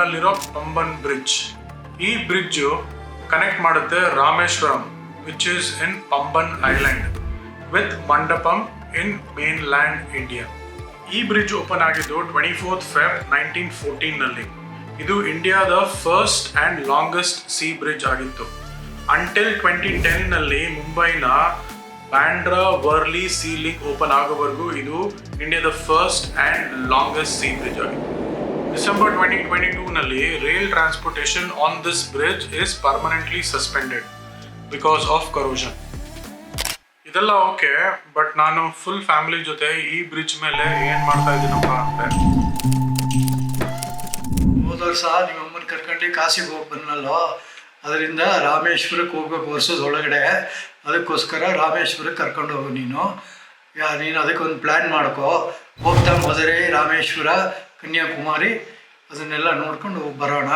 ನಲ್ಲಿರೋ ಪಂಬನ್ ಬ್ರಿಡ್ಜ್. ಈ bridge connect ಮಾಡುತ್ತೆ Rameswaram which is in Pamban island with Mandapam in mainland India. ಈ ಬ್ರಿಡ್ಜ್ ಓಪನ್ ಆಗಿದ್ದು 24th Feb 1914 ನಲ್ಲಿ. ಇದು ಇಂಡಿಯಾದ first and longest sea bridge ಆಗಿತ್ತು. ಅಂಟಿಲ್ 2010 ನಲ್ಲಿ ಮುಂಬೈನ Bandra Worli sea link open ಆಗೋವರೆಗೂ ಇದು ಇಂಡಿಯಾದ first and longest sea bridge ಆಗಿತ್ತು. ಡಿಸೆಂಬರ್ 2022 ನಲ್ಲಿ rail transportation on this bridge is permanently suspended because of corrosion. ಇದೆಲ್ಲ ಓಕೆ, ಬಟ್ ನಾನು ಫುಲ್ ಫ್ಯಾಮಿಲಿ ಜೊತೆ ಈ ಬ್ರಿಡ್ಜ್ ಮೇಲೆ ಏನ್ ಮಾಡ್ತಾ ಇದ್ದೀನಪ್ಪ ಅಂದ್ರೆ, ಹೋದ ವರ್ಷ ನಿಮ್ಮ ಅಮ್ಮನ ಕರ್ಕೊಂಡು ಕಾಶಿಗೆ ಹೋಗಿ ಬಂದನಲ್ಲೋ, ಅದರಿಂದ ರಾಮೇಶ್ವರಕ್ಕೆ ಹೋಗ್ಬೇಕು ವರ್ಷದ ಒಳಗಡೆ. ಅದಕ್ಕೋಸ್ಕರ ರಾಮೇಶ್ವರಕ್ಕೆ ಕರ್ಕೊಂಡು ಹೋಗು ನೀನು ಅದಕ್ಕೊಂದು ಪ್ಲ್ಯಾನ್ ಮಾಡ್ಕೋ. ಹೋಗ್ತಾ ಮಧುರೈ, ರಾಮೇಶ್ವರ, ಕನ್ಯಾಕುಮಾರಿ ಅದನ್ನೆಲ್ಲ ನೋಡ್ಕೊಂಡು ಹೋಗಿ ಬರೋಣ.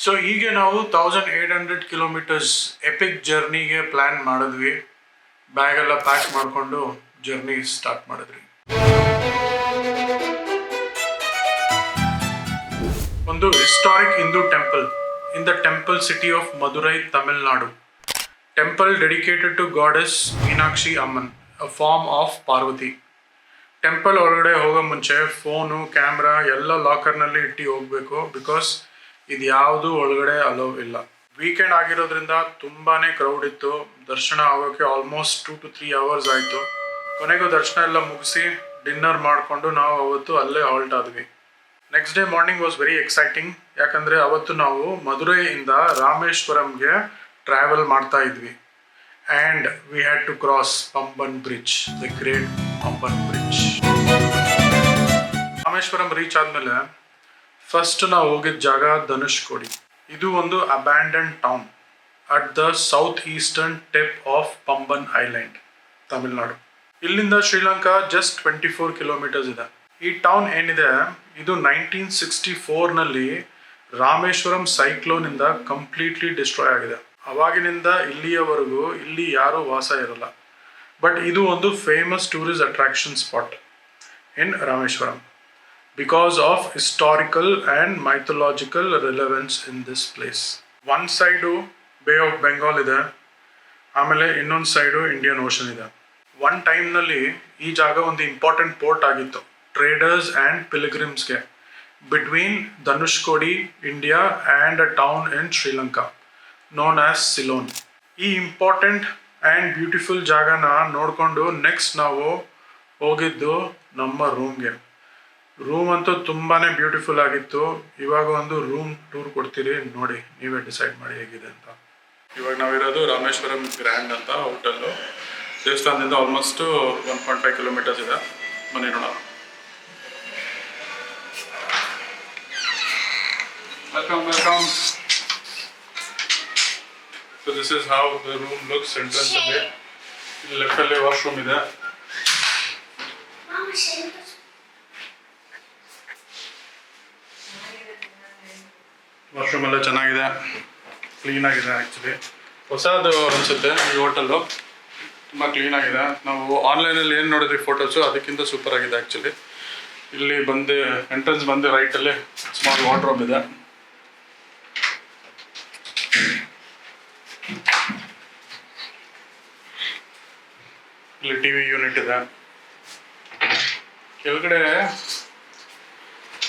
ಸೊ ಹೀಗೆ ನಾವು 1800 ಕಿಲೋಮೀಟರ್ಸ್ ಎಪಿಕ್ ಜರ್ನಿಗೆ ಪ್ಲ್ಯಾನ್ ಮಾಡಿದ್ವಿ. ಬ್ಯಾಗ್ ಎಲ್ಲ ಪ್ಯಾಕ್ ಮಾಡಿಕೊಂಡು ಜರ್ನಿ ಸ್ಟಾರ್ಟ್ ಮಾಡಿದ್ವಿ. ಒಂದು historic Hindu temple in the temple city of Madurai, Tamil Nadu. Temple dedicated to goddess Meenakshi Amman, a form of Parvati. Temple ಒಳಗಡೆ ಹೋಗೋ ಮುಂಚೆ ಫೋನು, ಕ್ಯಾಮ್ರಾ ಎಲ್ಲ ಲಾಕರ್ನಲ್ಲಿ ಇಟ್ಟು ಹೋಗಬೇಕು, ಬಿಕಾಸ್ ಇದು ಯಾವುದು ಒಳಗಡೆ ಅಲೋ ಇಲ್ಲ. ವೀಕೆಂಡ್ ಆಗಿರೋದ್ರಿಂದ ತುಂಬಾ ಕ್ರೌಡ್ ಇತ್ತು. ದರ್ಶನ ಆಗೋಕ್ಕೆ ಆಲ್ಮೋಸ್ಟ್ 2 to 3 hours ಆಯಿತು. ಕೊನೆಗೂ ದರ್ಶನ ಎಲ್ಲ ಮುಗಿಸಿ ಡಿನ್ನರ್ ಮಾಡಿಕೊಂಡು ನಾವು ಅವತ್ತು ಅಲ್ಲೇ ಹಾಲ್ಟ್ ಆದ್ವಿ. Next day morning was very exciting, ಯಾಕಂದರೆ ಅವತ್ತು ನಾವು ಮಧುರೈಯಿಂದ ರಾಮೇಶ್ವರಂಗೆ ಟ್ರಾವೆಲ್ ಮಾಡ್ತಾ ಇದ್ವಿ. And we had to cross Pamban bridge, the great Pamban bridge. Rameswaram reach ಆದಮೇಲೆ ಫಸ್ಟ್ ನಾವು ಹೋಗಿದ್ದ ಜಾಗ ಧನುಷ್ಕೋಡಿ. ಇದು ಒಂದು abandon town at the south eastern tip of Pamban island, Tamil Nadu. ಇಲ್ಲಿಂದ ಶ್ರೀಲಂಕಾ ಜಸ್ಟ್ 24 ಕಿಲೋಮೀಟರ್ಸ್ ಇದೆ. ಈ ಟೌನ್ ಏನಿದೆ ಇದು 1964 ನಲ್ಲಿ ರಾಮೇಶ್ವರಂ ಸೈಕ್ಲೋನಿಂದ ಕಂಪ್ಲೀಟ್ಲಿ ಡಿಸ್ಟ್ರಾಯ್ ಆಗಿದೆ. ಅವಾಗಿನಿಂದ ಇಲ್ಲಿಯವರೆಗೂ ಇಲ್ಲಿ ಯಾರೂ ವಾಸ ಇರಲ್ಲ. ಬಟ್ ಇದು ಒಂದು famous tourist attraction spot in Rameswaram because of historical and mythological relevance in this place. One side bay of Bengal ಇದೆ, ಆಮೇಲೆ ಇನ್ನೊಂದು ಸೈಡು ಇಂಡಿಯನ್ ಓಷನ್ ಇದೆ. ಒನ್ ಟೈಮ್ನಲ್ಲಿ ಈ ಜಾಗ ಒಂದು ಇಂಪಾರ್ಟೆಂಟ್ ಪೋರ್ಟ್ ಆಗಿತ್ತು ಟ್ರೇಡರ್ಸ್ ಆ್ಯಂಡ್ ಪಿಲಿಗ್ರಿಮ್ಸ್ಗೆ between Dhanushkodi India and a town in Sri Lanka known as Ceylon. ಈ ಇಂಪಾರ್ಟೆಂಟ್ ಆ್ಯಂಡ್ ಬ್ಯೂಟಿಫುಲ್ ಜಾಗನ ನೋಡಿಕೊಂಡು ನೆಕ್ಸ್ಟ್ ನಾವು ಹೋಗಿದ್ದು ನಮ್ಮ ರೂಮ್ಗೆ. ರೂಮ್ ಅಂತೂ ತುಂಬಾ ಬ್ಯೂಟಿಫುಲ್ ಆಗಿತ್ತು. ಇವಾಗ ಒಂದು ರೂಮ್ ಟೂರ್ ಕೊಡ್ತೀರಿ, ನೋಡಿ ನೀವೇ ಡಿಸೈಡ್ ಮಾಡಿ ಹೇಗಿದೆ ಅಂತ. ಇವಾಗ ನಾವಿರೋದು ರಾಮೇಶ್ವರಂ ಗ್ರ್ಯಾಂಡ್ ಅಂತ ಹೋಟೆಲ್ಲು. ದೇವಸ್ಥಾನದಿಂದ ಆಲ್ಮೋಸ್ಟ್ 1.5 ಕಿಲೋಮೀಟರ್ಸ್ ಇದೆ. ಬನ್ನಿ ನೋಡೋಣ. Welcome. So this is how the room looks. Entrance ಇದೆ. ಇಲ್ಲಿ ಲೆಫ್ಟ್ ಅಲ್ಲಿ ವಾಶ್ರೂಮ್ ಇದೆ. ವಾಶ್ರೂಮ್ ಎಲ್ಲ ಚೆನ್ನಾಗಿದೆ, ಕ್ಲೀನ್ ಆಗಿದೆ. ಆ್ಯಕ್ಚುಲಿ ಹೊಸದು ಅನಿಸುತ್ತೆ ಈ ಹೋಟೆಲ್ಲು, ತುಂಬ ಕ್ಲೀನ್ ಆಗಿದೆ. ನಾವು ಆನ್ಲೈನಲ್ಲಿ ಏನು ನೋಡಿದ್ವಿ ಫೋಟೋಸು ಅದಕ್ಕಿಂತ ಸೂಪರ್ ಆಗಿದೆ ಆ್ಯಕ್ಚುಲಿ. ಇಲ್ಲಿ ಬಂದು ಎಂಟ್ರೆನ್ಸ್ ಬಂದು ರೈಟಲ್ಲಿ ಸ್ಮಾಲ್ ವಾರ್ಡ್ರೋಬ್ ಇದೆ. ಇಲ್ಲಿ ಟಿ ವಿ ಯೂನಿಟ್ ಇದೆ. ಕೆಳಗಡೆ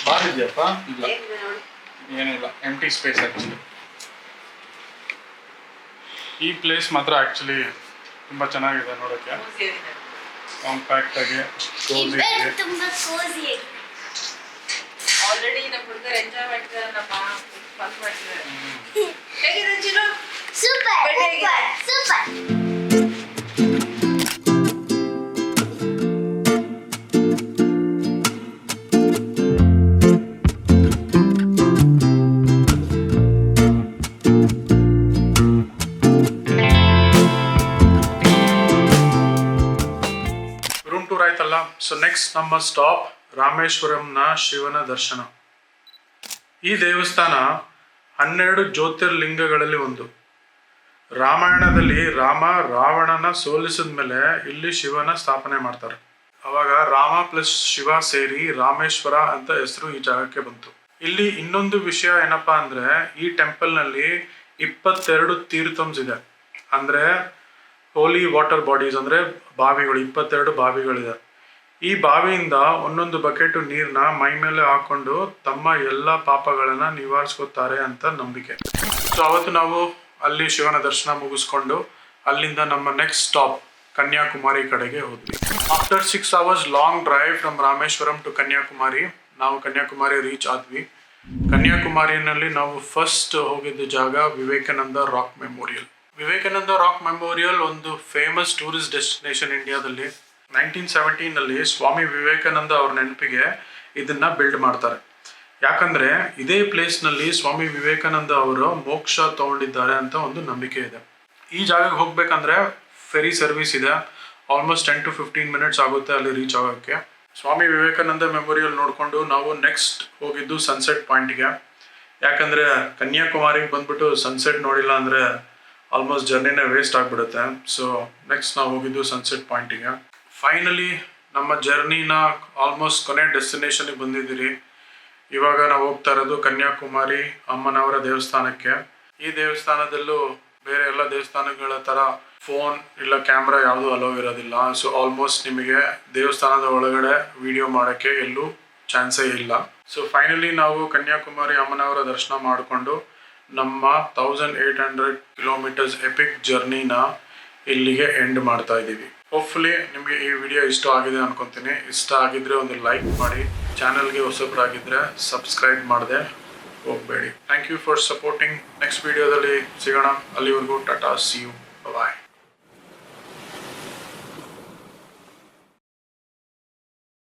ಬಾರ್ ಇದೆಯಪ್ಪ? ಇಲ್ಲ, ಏನಿಲ್ಲ, ಎಂಟಿ ಸ್ಪೇಸ್ ಆ್ಯಕ್ಚುಲಿ. ಈ ಪ್ಲೇಸ್ ಮಾತ್ರ ಆ್ಯಕ್ಚುಲಿ ತುಂಬ ಚೆನ್ನಾಗಿದೆ ನೋಡೋಕ್ಕೆ. ಕಾಂಪ್ಯಾಕ್ಟ್ ಆಗಿ ಆಲ್ರೆಡಿ ನಮ್ಮ ಹುಡುಗರು ಎಂಜಾಯ್ ಮಾಡ್ತಿದಾರಪ್ಪ, ಫನ್ ಮಾಡ್ತಿದ್ದಾರೆ. ಹೇಗಿದೆ Chinnu? Super super. Room tour ಆಯ್ತಲ್ಲ. ಸೊ ನೆಕ್ಸ್ಟ್ ನಮ್ಮ ಸ್ಟಾಪ್ ರಾಮೇಶ್ವರಂನ ಶಿವನ ದರ್ಶನ. ಈ ದೇವಸ್ಥಾನ 12 ಜ್ಯೋತಿರ್ಲಿಂಗಗಳಲ್ಲಿ ಒಂದು. ರಾಮಾಯಣದಲ್ಲಿ ರಾಮ ರಾವಣನ ಸೋಲಿಸಿದ ಮೇಲೆ ಇಲ್ಲಿ ಶಿವನ ಸ್ಥಾಪನೆ ಮಾಡ್ತಾರೆ. ಅವಾಗ ರಾಮ ಪ್ಲಸ್ ಶಿವ ಸೇರಿ ರಾಮೇಶ್ವರ ಅಂತ ಹೆಸರು ಈ ಜಾಗಕ್ಕೆ ಬಂತು. ಇಲ್ಲಿ ಇನ್ನೊಂದು ವಿಷಯ ಏನಪ್ಪಾ ಅಂದರೆ ಈ ಟೆಂಪಲ್ನಲ್ಲಿ 22 ತೀರ್ಥಮ್ಸ್ ಇದೆ. ಅಂದರೆ ಹೋಲಿ ವಾಟರ್ ಬಾಡೀಸ್, ಅಂದರೆ ಬಾವಿಗಳು, 22 ಬಾವಿಗಳಿದೆ. ಈ ಬಾವಿಯಿಂದ ಒಂದೊಂದು ಬಕೆಟು ನೀರನ್ನ ಮೈ ಮೇಲೆ ಹಾಕೊಂಡು ತಮ್ಮ ಎಲ್ಲ ಪಾಪಗಳನ್ನು ನಿವಾರಿಸ್ಕೋತಾರೆ ಅಂತ ನಂಬಿಕೆ. ಸೊ ಅವತ್ತು ನಾವು ಅಲ್ಲಿ ಶಿವನ ದರ್ಶನ ಮುಗಿಸ್ಕೊಂಡು ಅಲ್ಲಿಂದ ನಮ್ಮ ನೆಕ್ಸ್ಟ್ ಸ್ಟಾಪ್ ಕನ್ಯಾಕುಮಾರಿ ಕಡೆಗೆ ಹೋದ್ವಿ. After 6 hours long drive from Rameswaram to Kanyakumari ನಾವು ಕನ್ಯಾಕುಮಾರಿ ರೀಚ್ ಆದ್ವಿ. ಕನ್ಯಾಕುಮಾರಿನಲ್ಲಿ ನಾವು ಫಸ್ಟ್ ಹೋಗಿದ್ದ ಜಾಗ Vivekananda rock memorial. Vivekananda rock memorial ಒಂದು ಫೇಮಸ್ ಟೂರಿಸ್ಟ್ ಡೆಸ್ಟಿನೇಷನ್ ಇಂಡಿಯಾದಲ್ಲಿ. 1917ನಲ್ಲಿ ಸ್ವಾಮಿ ವಿವೇಕಾನಂದ ಅವ್ರ ನೆನಪಿಗೆ ಇದನ್ನ ಬಿಲ್ಡ್ ಮಾಡ್ತಾರೆ. ಯಾಕಂದ್ರೆ ಇದೇ ಪ್ಲೇಸ್ನಲ್ಲಿ ಸ್ವಾಮಿ ವಿವೇಕಾನಂದ ಅವರು ಮೋಕ್ಷ ತಗೊಂಡಿದ್ದಾರೆ ಅಂತ ಒಂದು ನಂಬಿಕೆ ಇದೆ. ಈ ಜಾಗಕ್ಕೆ ಹೋಗ್ಬೇಕಂದ್ರೆ ಫೆರಿ ಸರ್ವಿಸ್ ಇದೆ. ಆಲ್ಮೋಸ್ಟ್ 10 to 15 minutes ಆಗುತ್ತೆ ಅಲ್ಲಿ ರೀಚ್ ಆಗೋಕ್ಕೆ. ಸ್ವಾಮಿ ವಿವೇಕಾನಂದ ಮೆಮೋರಿಯಲ್ ನೋಡಿಕೊಂಡು ನಾವು ನೆಕ್ಸ್ಟ್ ಹೋಗಿದ್ದು ಸನ್ಸೆಟ್ ಪಾಯಿಂಟ್ಗೆ. ಯಾಕಂದರೆ ಕನ್ಯಾಕುಮಾರಿಗೆ ಬಂದ್ಬಿಟ್ಟು ಸನ್ಸೆಟ್ ನೋಡಿಲ್ಲ ಅಂದರೆ ಆಲ್ಮೋಸ್ಟ್ ಜರ್ನಿನೇ ವೇಸ್ಟ್ ಆಗಿಬಿಡುತ್ತೆ. ಸೊ ನೆಕ್ಸ್ಟ್ ನಾವು ಹೋಗಿದ್ದು ಸನ್ಸೆಟ್ ಪಾಯಿಂಟಿಗೆ. ಫೈನಲಿ ನಮ್ಮ ಜರ್ನಿನ ಆಲ್ಮೋಸ್ಟ್ ಕೊನೆ ಡೆಸ್ಟಿನೇಷನ್ಗೆ ಬಂದಿದ್ದೀರಿ. ಇವಾಗ ನಾವು ಹೋಗ್ತಾ ಇರೋದು ಕನ್ಯಾಕುಮಾರಿ ಅಮ್ಮನವರ ದೇವಸ್ಥಾನಕ್ಕೆ. ಈ ದೇವಸ್ಥಾನದಲ್ಲೂ ಬೇರೆ ಎಲ್ಲ ದೇವಸ್ಥಾನಗಳ ಥರ ಫೋನ್ ಇಲ್ಲ ಕ್ಯಾಮ್ರಾ ಯಾವುದೂ ಅಲೋ ಇರೋದಿಲ್ಲ. ಸೊ ಆಲ್ಮೋಸ್ಟ್ ನಿಮಗೆ ದೇವಸ್ಥಾನದ ಒಳಗಡೆ ವಿಡಿಯೋ ಮಾಡೋಕ್ಕೆ ಎಲ್ಲೂ ಚಾನ್ಸೇ ಇಲ್ಲ. ಸೊ ಫೈನಲಿ ನಾವು ಕನ್ಯಾಕುಮಾರಿ ಅಮ್ಮನವರ ದರ್ಶನ ಮಾಡಿಕೊಂಡು ನಮ್ಮ 1800 kilometers ಎಪಿಕ್ ಜರ್ನಿನ ಇಲ್ಲಿಗೆ ಎಂಡ್ ಮಾಡ್ತಾ ಇದ್ದೀವಿ. ಹೋಪ್ಫುಲಿ ನಿಮಗೆ ಈ ವಿಡಿಯೋ ಇಷ್ಟ ಆಗಿದೆ ಅನ್ಕೊತೀನಿ. ಇಷ್ಟ ಆಗಿದ್ರೆ ಒಂದು ಲೈಕ್ ಮಾಡಿ, ಚಾನಲ್ಗೆ ಹೊಸಬರಾಗಿದ್ದರೆ ಸಬ್ಸ್ಕ್ರೈಬ್ ಮಾಡದೆ ಹೋಗಬೇಡಿ. Thank you for supporting. Next ವಿಡಿಯೋದಲ್ಲಿ ಸಿಗೋಣ. ಅಲ್ಲಿವರೆಗೂ ಟಾಟಾ, ಸಿ ಯು.